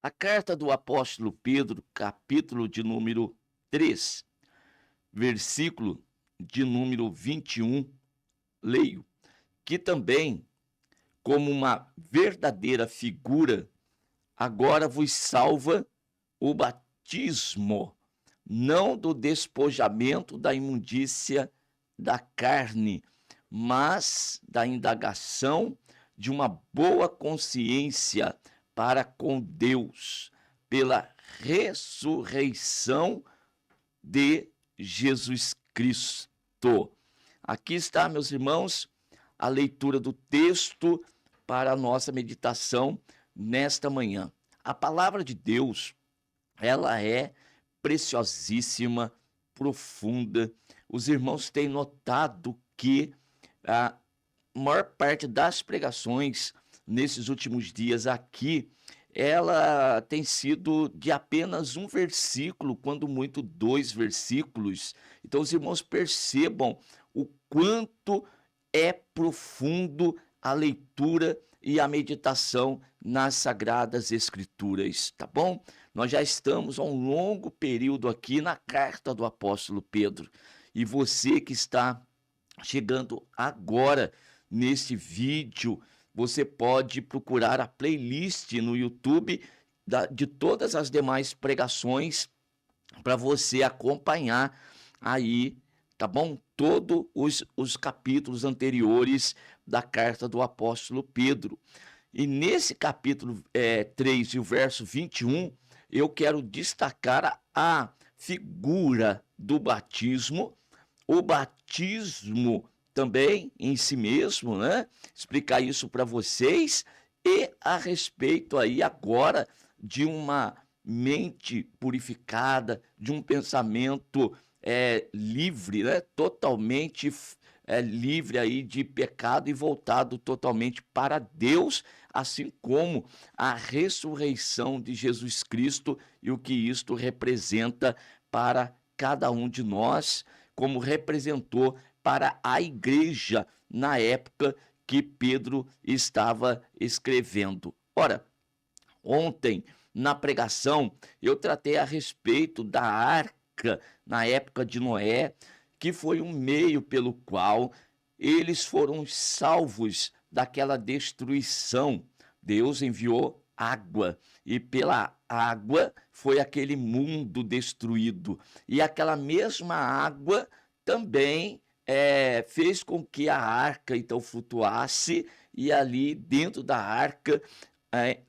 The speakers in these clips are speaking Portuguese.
A carta do apóstolo Pedro, capítulo de número 3, versículo de número 21, leio, que também, como uma verdadeira figura, agora vos salva o batismo, não do despojamento da imundícia da carne, mas da indagação de uma boa consciência para com Deus, pela ressurreição de Jesus Cristo. Aqui está, meus irmãos, a leitura do texto para a nossa meditação nesta manhã. A palavra de Deus, ela é preciosíssima, profunda. Os irmãos têm notado que a maior parte das pregações nesses últimos dias aqui, ela tem sido de apenas um versículo, quando muito 2 versículos. Então os irmãos percebam o quanto é profundo a leitura e a meditação nas Sagradas Escrituras, tá bom? Nós já estamos há um longo período aqui na carta do apóstolo Pedro. E você que está chegando agora nesse vídeo, você pode procurar a playlist no YouTube de todas as demais pregações para você acompanhar aí, tá bom? Todos os capítulos anteriores da carta do apóstolo Pedro. E nesse capítulo 3 e o verso 21, eu quero destacar a figura do batismo, o batismo também em si mesmo, né? Explicar isso para vocês e a respeito aí agora de uma mente purificada, de um pensamento livre, né? Totalmente livre aí de pecado e voltado totalmente para Deus, assim como a ressurreição de Jesus Cristo e o que isto representa para cada um de nós, como representou para a igreja na época que Pedro estava escrevendo. Ora, ontem, na pregação, eu tratei a respeito da arca na época de Noé, que foi um meio pelo qual eles foram salvos daquela destruição. Deus enviou água e pela água foi aquele mundo destruído. E aquela mesma água também fez com que a arca então flutuasse, e ali dentro da arca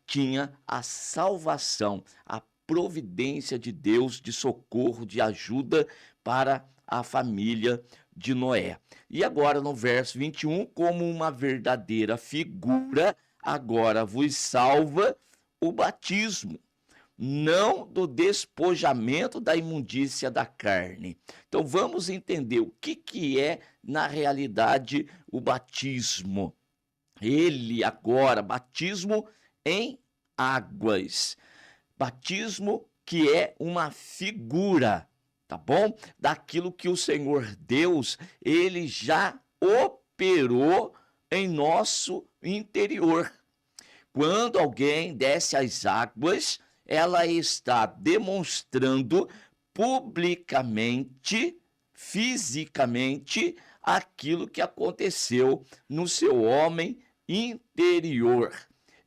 tinha a salvação, a providência de Deus de socorro, de ajuda para a família de Noé. E agora no verso 21, como uma verdadeira figura, agora vos salva o batismo, não do despojamento da imundícia da carne. Então vamos entender o que é, na realidade, o batismo. Ele agora, batismo em águas. Batismo que é uma figura, tá bom? Daquilo que o Senhor Deus, ele já operou em nosso interior. Quando alguém desce às águas, ela está demonstrando publicamente, fisicamente, aquilo que aconteceu no seu homem interior.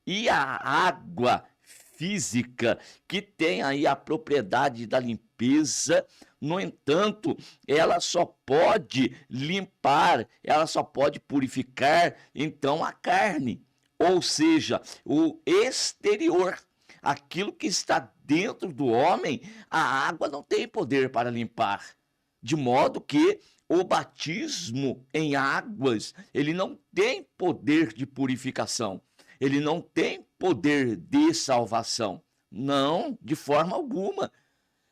E a água física, que tem aí a propriedade da limpeza, no entanto, ela só pode limpar, ela só pode purificar, então, a carne, ou seja, o exterior. Aquilo que está dentro do homem, a água não tem poder para limpar. De modo que o batismo em águas, ele não tem poder de purificação. Ele não tem poder de salvação. Não, de forma alguma.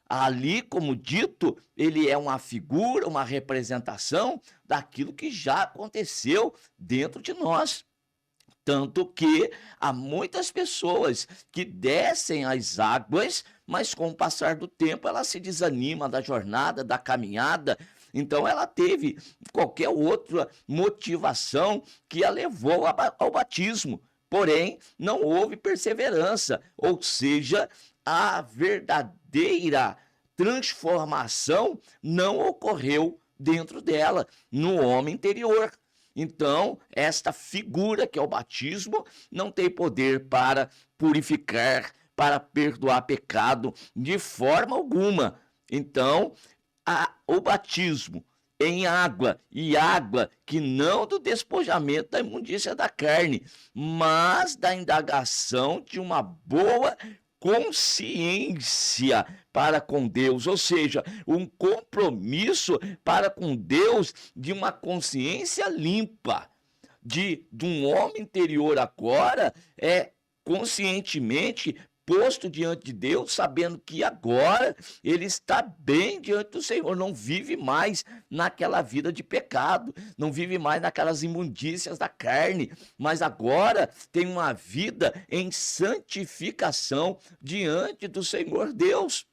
Ali, como dito, ele é uma figura, uma representação daquilo que já aconteceu dentro de nós. Tanto que há muitas pessoas que descem às águas, mas com o passar do tempo ela se desanima da jornada, da caminhada. Então ela teve qualquer outra motivação que a levou ao batismo. porém não houve perseverança, ou seja, a verdadeira transformação não ocorreu dentro dela, no homem interior. Então, esta figura que é o batismo não tem poder para purificar, para perdoar pecado de forma alguma. Então, o batismo em água, e água que não do despojamento da imundícia da carne, mas da indagação de uma boa consciência para com Deus, ou seja, um compromisso para com Deus de uma consciência limpa, de um homem interior agora conscientemente posto diante de Deus, sabendo que agora ele está bem diante do Senhor, não vive mais naquela vida de pecado, não vive mais naquelas imundícias da carne, mas agora tem uma vida em santificação diante do Senhor Deus.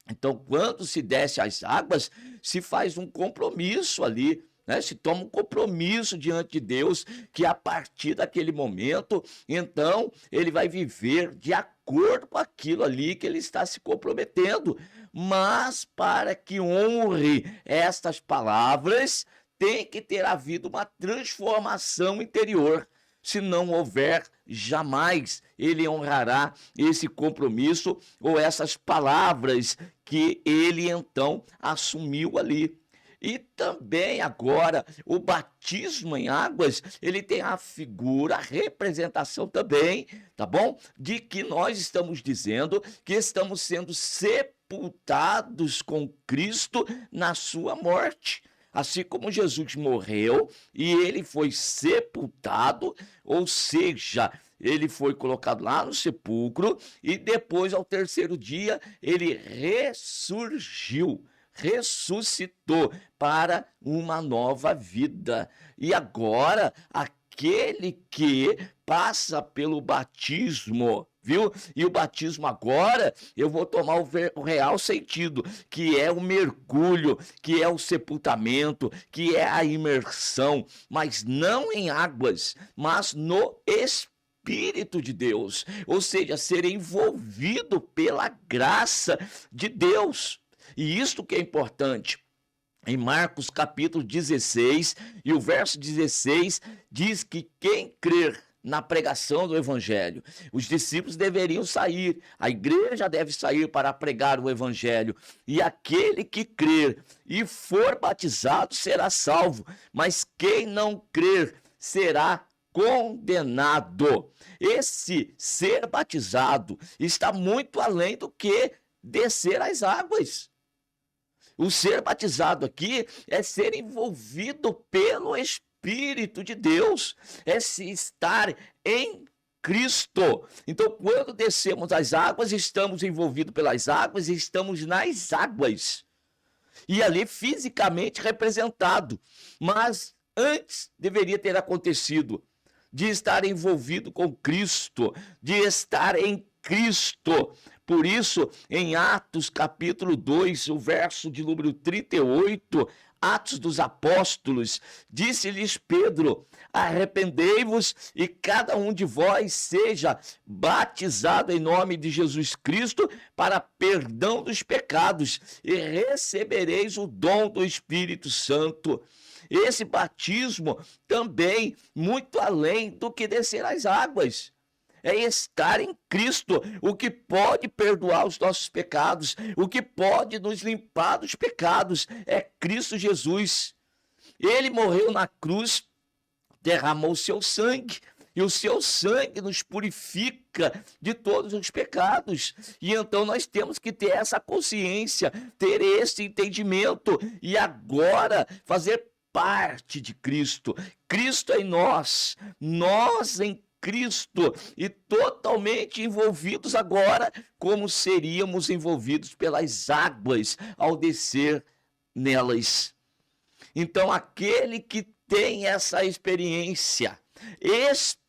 Então, quando se desce às águas, se faz um compromisso ali, né? Se toma um compromisso diante de Deus, que a partir daquele momento, então, ele vai viver de acordo com aquilo ali que ele está se comprometendo. Mas, para que honre estas palavras, tem que ter havido uma transformação interior. Se não houver, jamais ele honrará esse compromisso ou essas palavras que ele então assumiu ali. E também agora, o batismo em águas, ele tem a figura, a representação também, tá bom? De que nós estamos dizendo que estamos sendo sepultados com Cristo na sua morte. Assim como Jesus morreu e ele foi sepultado, ou seja, ele foi colocado lá no sepulcro e depois, ao terceiro dia, ele ressuscitou para uma nova vida. E agora, aquele que passa pelo batismo, viu? E o batismo agora, eu vou tomar o real sentido, que é o mergulho, que é o sepultamento, que é a imersão, mas não em águas, mas no Espírito de Deus, ou seja, ser envolvido pela graça de Deus. E isto que é importante. Em Marcos capítulo 16 e o verso 16 diz que quem crer na pregação do evangelho, os discípulos deveriam sair, a igreja deve sair para pregar o evangelho, e aquele que crer e for batizado será salvo, mas quem não crer será condenado. Esse ser batizado está muito além do que descer as águas. O ser batizado aqui é ser envolvido pelo Espírito de Deus, é se estar em Cristo. Então, quando descemos as águas, estamos envolvidos pelas águas e estamos nas águas. E ali fisicamente representado. Mas antes deveria ter acontecido de estar envolvido com Cristo, de estar em Cristo. Por isso, em Atos capítulo 2, o verso de número 38, Atos dos Apóstolos, disse-lhes Pedro: arrependei-vos e cada um de vós seja batizado em nome de Jesus Cristo para perdão dos pecados e recebereis o dom do Espírito Santo. Esse batismo também, muito além do que descer as águas, é estar em Cristo, o que pode perdoar os nossos pecados, o que pode nos limpar dos pecados, é Cristo Jesus. Ele morreu na cruz, derramou seu sangue, e o seu sangue nos purifica de todos os pecados. E então nós temos que ter essa consciência, ter esse entendimento, e agora fazer parte de Cristo. Cristo em nós, nós em Cristo, e totalmente envolvidos agora, como seríamos envolvidos pelas águas ao descer nelas. Então, aquele que tem essa experiência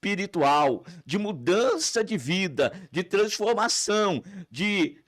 espiritual, de mudança de vida, de transformação, de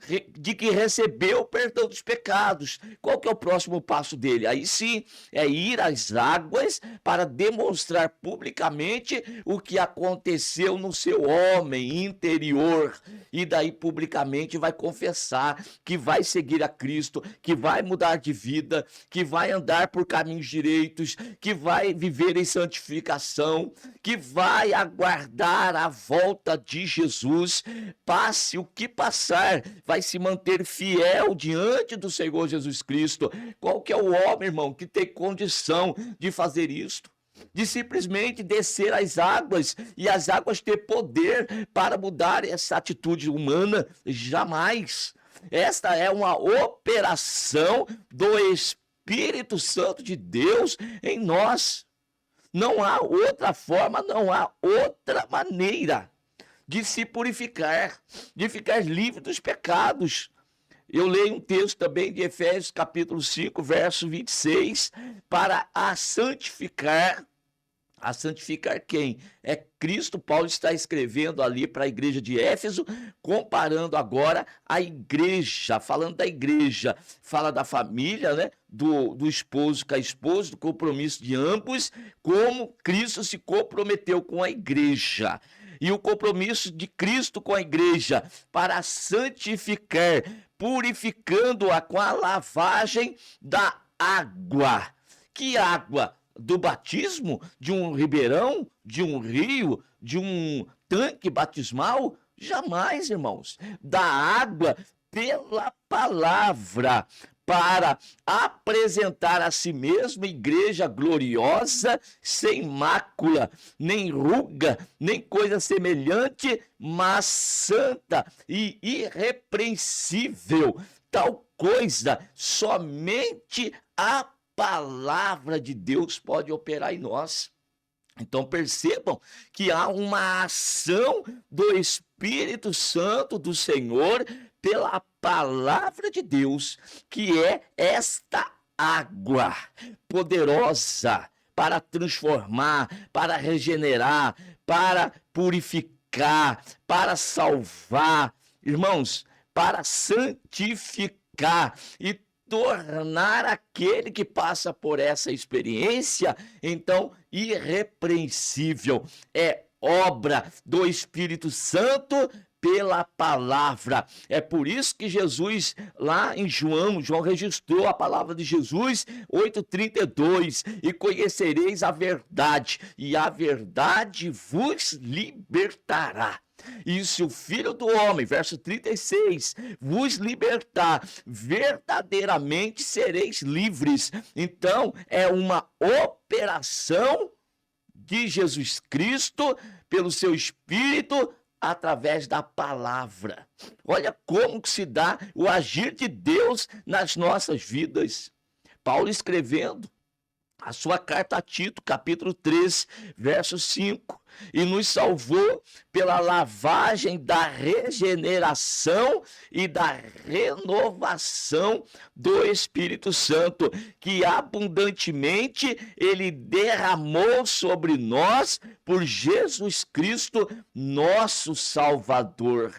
que recebeu o perdão dos pecados. Qual que é o próximo passo dele? Aí sim, é ir às águas para demonstrar publicamente o que aconteceu no seu homem interior. E daí publicamente vai confessar que vai seguir a Cristo, que vai mudar de vida, que vai andar por caminhos direitos, que vai viver em santificação, que vai aguardar a volta de Jesus, passe o que passar, vai se manter fiel diante do Senhor Jesus Cristo. Qual que é o homem, irmão, que tem condição de fazer isto? De simplesmente descer as águas e as águas ter poder para mudar essa atitude humana? Jamais. Esta é uma operação do Espírito Santo de Deus em nós. Não há outra forma, não há outra maneira de se purificar, de ficar livre dos pecados. Eu leio um texto também de Efésios capítulo 5, verso 26, para a santificar quem? É Cristo. Paulo está escrevendo ali para a igreja de Éfeso, comparando agora a igreja, falando da igreja, fala da família, né? Do esposo com a esposa, do compromisso de ambos, como Cristo se comprometeu com a igreja. E o compromisso de Cristo com a igreja para santificar, purificando-a com a lavagem da água. Que água? Do batismo? De um ribeirão? De um rio? De um tanque batismal? Jamais, irmãos. Da água pela palavra, para apresentar a si mesmo igreja gloriosa, sem mácula, nem ruga, nem coisa semelhante, mas santa e irrepreensível. Tal coisa somente a palavra de Deus pode operar em nós. Então percebam que há uma ação do Espírito Santo do Senhor pela palavra de Deus, que é esta água poderosa para transformar, para regenerar, para purificar, para salvar, irmãos, para santificar e tornar aquele que passa por essa experiência, então, irrepreensível. É obra do Espírito Santo pela palavra. É por isso que Jesus, lá em João registrou a palavra de Jesus, 8,32, e conhecereis a verdade, e a verdade vos libertará. E se o Filho do Homem, verso 36, vos libertar, verdadeiramente sereis livres. Então, é uma operação de Jesus Cristo, pelo seu Espírito, através da palavra. Olha como que se dá o agir de Deus nas nossas vidas. Paulo escrevendo a sua carta a Tito, capítulo 3, verso 5, e nos salvou pela lavagem da regeneração e da renovação do Espírito Santo, que abundantemente ele derramou sobre nós por Jesus Cristo, nosso Salvador.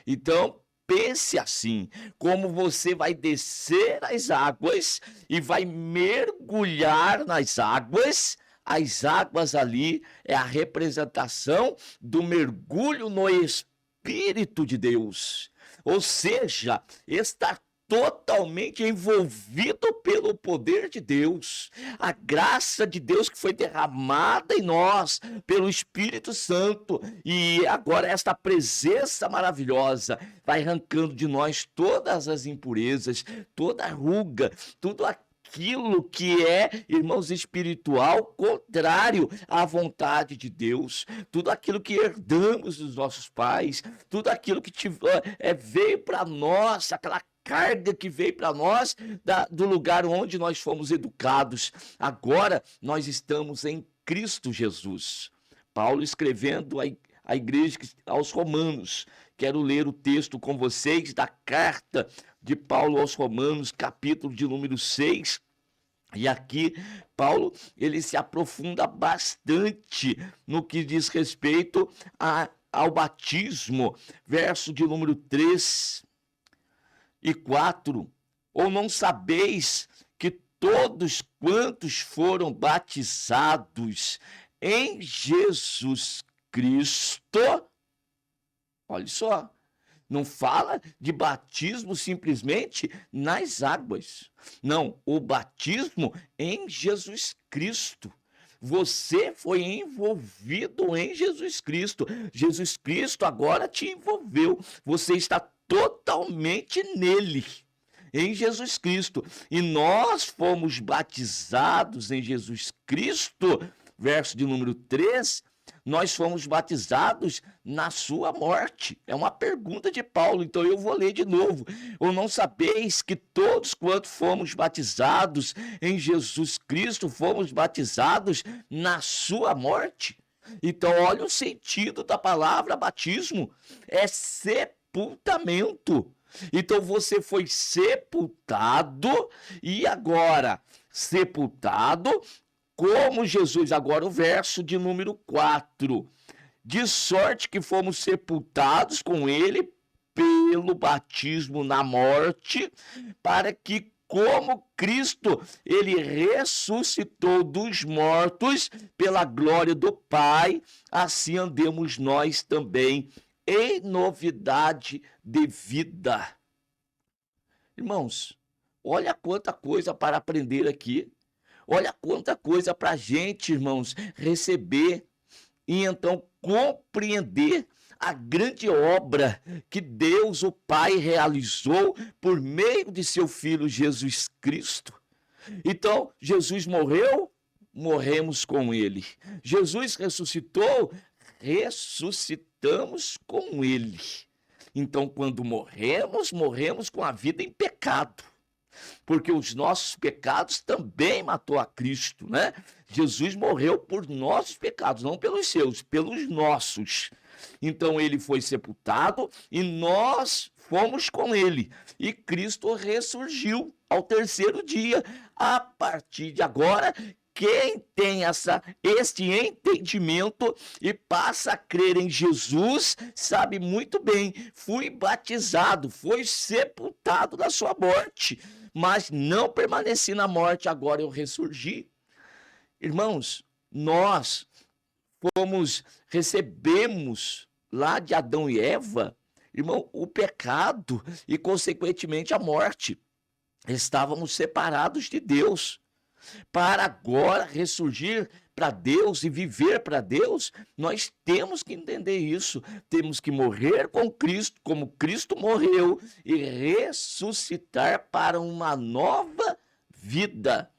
Então, pense assim, como você vai descer as águas e vai mergulhar nas águas. As águas ali é a representação do mergulho no Espírito de Deus. Ou seja, está totalmente envolvido pelo poder de Deus, a graça de Deus que foi derramada em nós pelo Espírito Santo, e agora esta presença maravilhosa vai arrancando de nós todas as impurezas, toda a ruga, tudo aquilo que é, irmãos, espiritual, contrário à vontade de Deus, tudo aquilo que herdamos dos nossos pais, tudo aquilo que veio para nós, aquela carga que veio para nós do lugar onde nós fomos educados. Agora nós estamos em Cristo Jesus. Paulo escrevendo à igreja aos Romanos. Quero ler o texto com vocês da carta de Paulo aos Romanos, capítulo de número 6, E aqui, Paulo, ele se aprofunda bastante no que diz respeito ao batismo, verso de número 3 e 4. Ou não sabeis que todos quantos foram batizados em Jesus Cristo, olha só, não fala de batismo simplesmente nas águas. Não, o batismo em Jesus Cristo. Você foi envolvido em Jesus Cristo. Jesus Cristo agora te envolveu. Você está totalmente nele, em Jesus Cristo. E nós fomos batizados em Jesus Cristo, verso de número 3, nós fomos batizados na sua morte. É uma pergunta de Paulo, então eu vou ler de novo. Ou não sabeis que todos quanto fomos batizados em Jesus Cristo, fomos batizados na sua morte? Então olha o sentido da palavra batismo, é sepultamento. Então você foi sepultado e agora, sepultado, como Jesus, agora o verso de número 4, de sorte que fomos sepultados com ele pelo batismo na morte, para que como Cristo, ele ressuscitou dos mortos pela glória do Pai, assim andemos nós também em novidade de vida. Irmãos, olha quanta coisa para aprender aqui. Olha quanta coisa para a gente, irmãos, receber e então compreender a grande obra que Deus, o Pai, realizou por meio de seu Filho Jesus Cristo. Então, Jesus morreu, morremos com ele. Jesus ressuscitou, ressuscitamos com ele. Então, quando morremos, morremos com a vida em pecado, porque os nossos pecados também matou a Cristo, né? Jesus morreu por nossos pecados, não pelos seus, pelos nossos. Então ele foi sepultado e nós fomos com ele. E Cristo ressurgiu ao terceiro dia. A partir de agora, quem tem este entendimento e passa a crer em Jesus, sabe muito bem, fui batizado, foi sepultado na sua morte, mas não permaneci na morte, agora eu ressurgi. Irmãos, nós recebemos lá de Adão e Eva, irmão, o pecado e consequentemente a morte. Estávamos separados de Deus. Para agora ressurgir para Deus e viver para Deus, nós temos que entender isso. Temos que morrer com Cristo, como Cristo morreu, e ressuscitar para uma nova vida.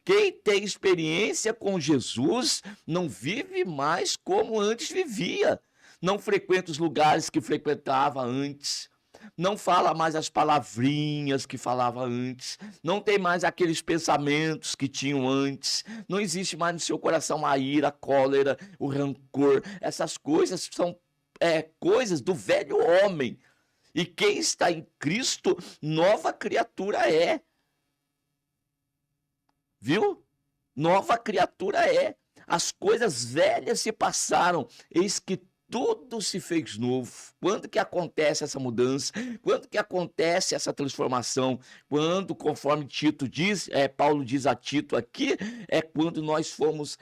Quem tem experiência com Jesus não vive mais como antes vivia. Não frequenta os lugares que frequentava antes. Não fala mais as palavrinhas que falava antes, não tem mais aqueles pensamentos que tinham antes, não existe mais no seu coração a ira, a cólera, o rancor. Essas coisas são coisas do velho homem. E quem está em Cristo, nova criatura é. Viu? Nova criatura é. As coisas velhas se passaram, eis que tudo se fez novo. Quando que acontece essa mudança? Quando que acontece essa transformação? Quando, conforme Tito diz, Paulo diz a Tito aqui, é quando nós fomos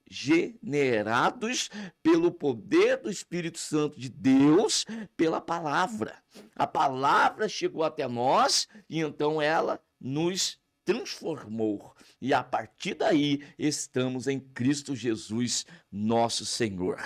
regenerados pelo poder do Espírito Santo de Deus, pela palavra. A palavra chegou até nós e então ela nos transformou. E a partir daí estamos em Cristo Jesus, nosso Senhor.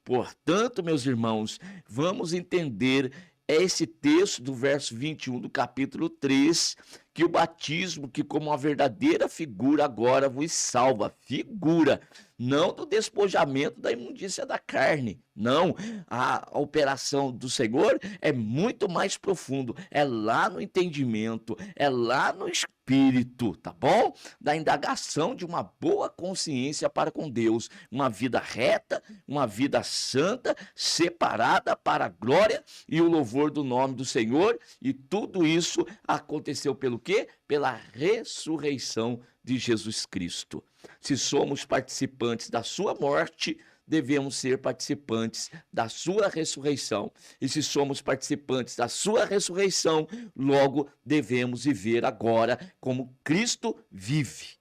Portanto, meus irmãos, vamos entender esse texto do verso 21 do capítulo 3, que o batismo, que como uma verdadeira figura agora vos salva. Figura, não do despojamento da imundícia da carne. Não, a operação do Senhor é muito mais profundo. É lá no entendimento, é lá no espírito, tá bom? Da indagação de uma boa consciência para com Deus. Uma vida reta, uma vida santa, separada para a glória e o louvor do nome do Senhor. E tudo isso aconteceu pelo quê? Pela ressurreição de Jesus Cristo. Se somos participantes da sua morte, devemos ser participantes da sua ressurreição. E se somos participantes da sua ressurreição, logo devemos viver agora como Cristo vive.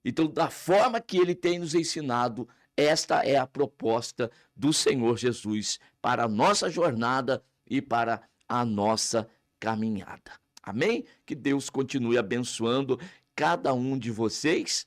Então, da forma que ele tem nos ensinado, esta é a proposta do Senhor Jesus para a nossa jornada e para a nossa caminhada. Amém? Que Deus continue abençoando cada um de vocês